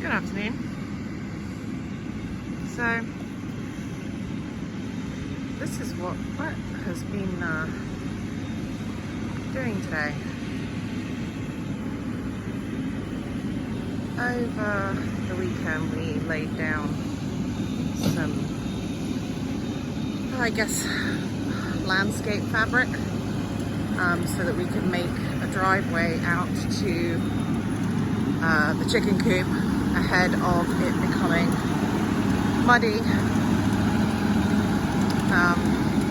Good afternoon. So this is what Brett has been doing today. Over the weekend we laid down some, I guess, landscape fabric so that we could make a driveway out to the chicken coop ahead of it becoming muddy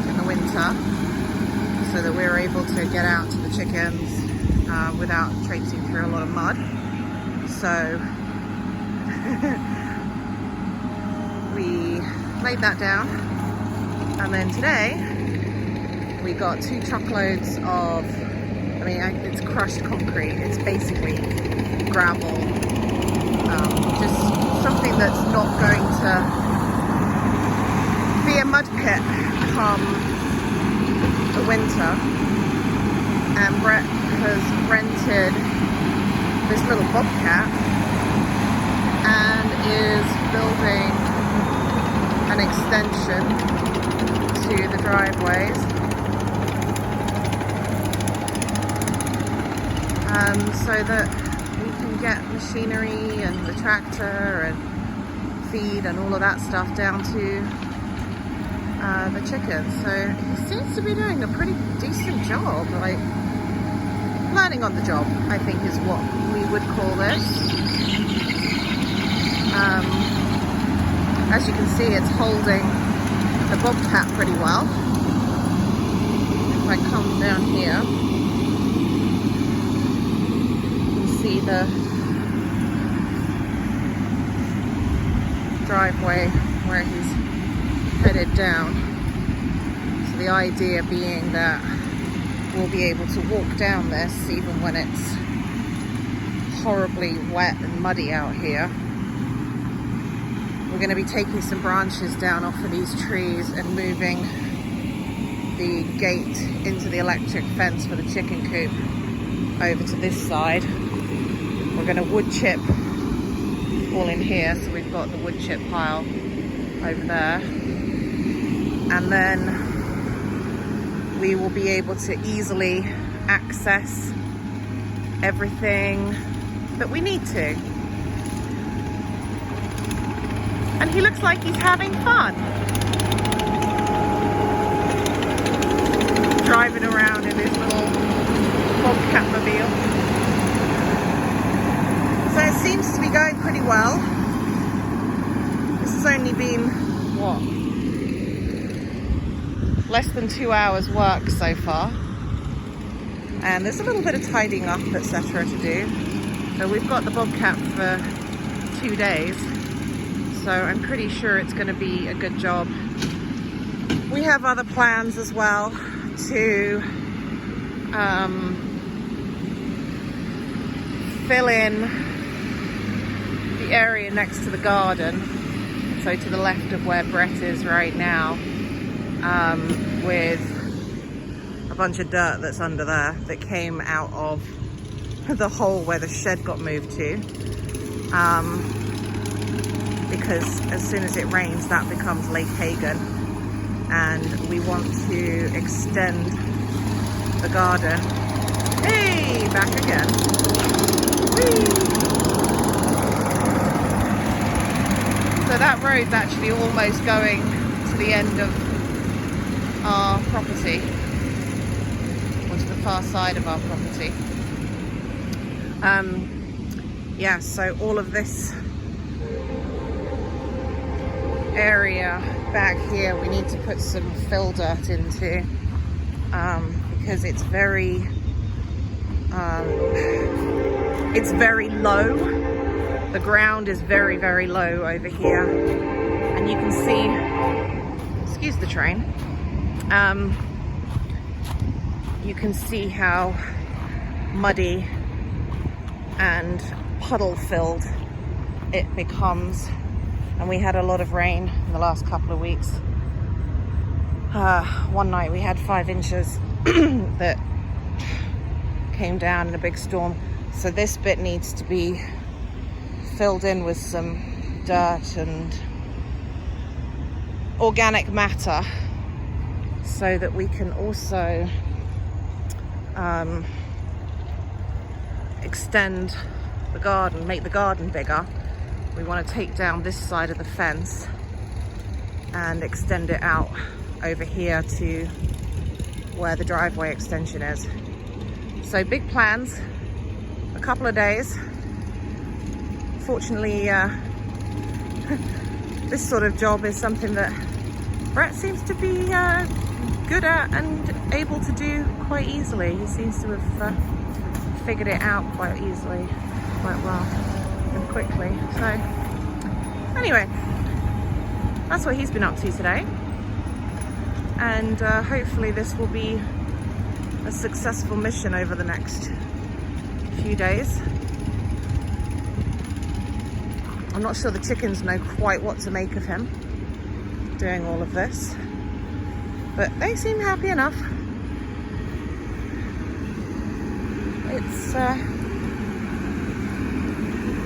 in the winter, so that we're able to get out to the chickens without traipsing through a lot of mud. So we laid that down, and then today we got 2 truckloads of, it's crushed concrete. It's basically gravel, just something that's not going to be a mud pit come the winter. And Brett has rented this little bobcat and is building an extension to the driveways, so that we can get machinery and the tractor and feed and all of that stuff down to the chickens. So he seems to be doing a pretty decent job, like learning on the job, I think is what we would call this. As you can see, it's holding the bobcat pretty well. If I come down here, see the driveway where he's headed down. So the idea being that we'll be able to walk down this even when it's horribly wet and muddy out here. We're going to be taking some branches down off of these trees and moving the gate into the electric fence for the chicken coop over to this side. We're going to wood chip all in here, so we've got the wood chip pile over there, and then we will be able to easily access everything that we need to. And he looks like he's having fun driving around in his little bobcat-mobile. So it seems to be going pretty well. This has only been, less than 2 hours work so far. And there's a little bit of tidying up, etc. to do. So we've got the bobcat for 2 days. So I'm pretty sure it's going to be a good job. We have other plans as well to fill in the area next to the garden, so to the left of where Brett is right now, with a bunch of dirt that's under there that came out of the hole where the shed got moved to, because as soon as it rains that becomes Lake Hagen, and we want to extend the garden. Hey, back again. Whee! So that road's actually almost going to the end of our property, or to the far side of our property. Yeah, so all of this area back here we need to put some fill dirt into, because it's very low. The ground is very, very low over here, and you can see, excuse the train, you can see how muddy and puddle filled it becomes. And we had a lot of rain in the last couple of weeks. One night we had 5 inches that came down in a big storm. So this bit needs to be filled in with some dirt and organic matter so that we can also extend the garden, make the garden bigger. We want to take down this side of the fence and extend it out over here to where the driveway extension is. So big plans, a couple of days. Fortunately, this sort of job is something that Brett seems to be good at and able to do quite easily. He seems to have figured it out quite easily, quite well and quickly. So anyway, that's what he's been up to today. And hopefully this will be a successful mission over the next few days. I'm not sure the chickens know quite what to make of him doing all of this, but they seem happy enough.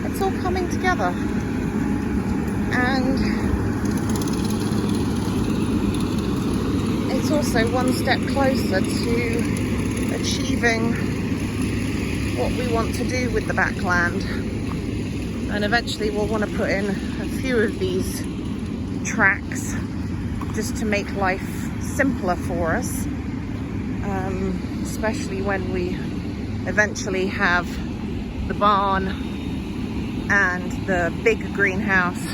It's all coming together, and it's also one step closer to achieving what we want to do with the backland. And eventually we'll want to put in a few of these tracks just to make life simpler for us, especially when we eventually have the barn and the big greenhouse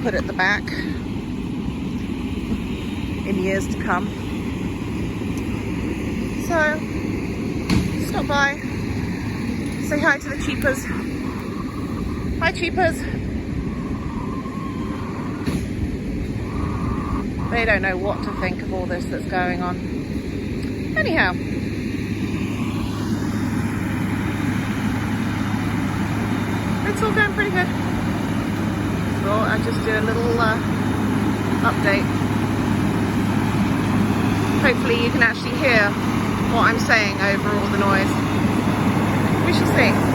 put at the back in years to come. So stop by, say hi to the cheapers. Hi cheapers. They don't know what to think of all this that's going on. Anyhow, it's all going pretty good. So I'll just do a little update. Hopefully you can actually hear what I'm saying over all the noise. We shall see.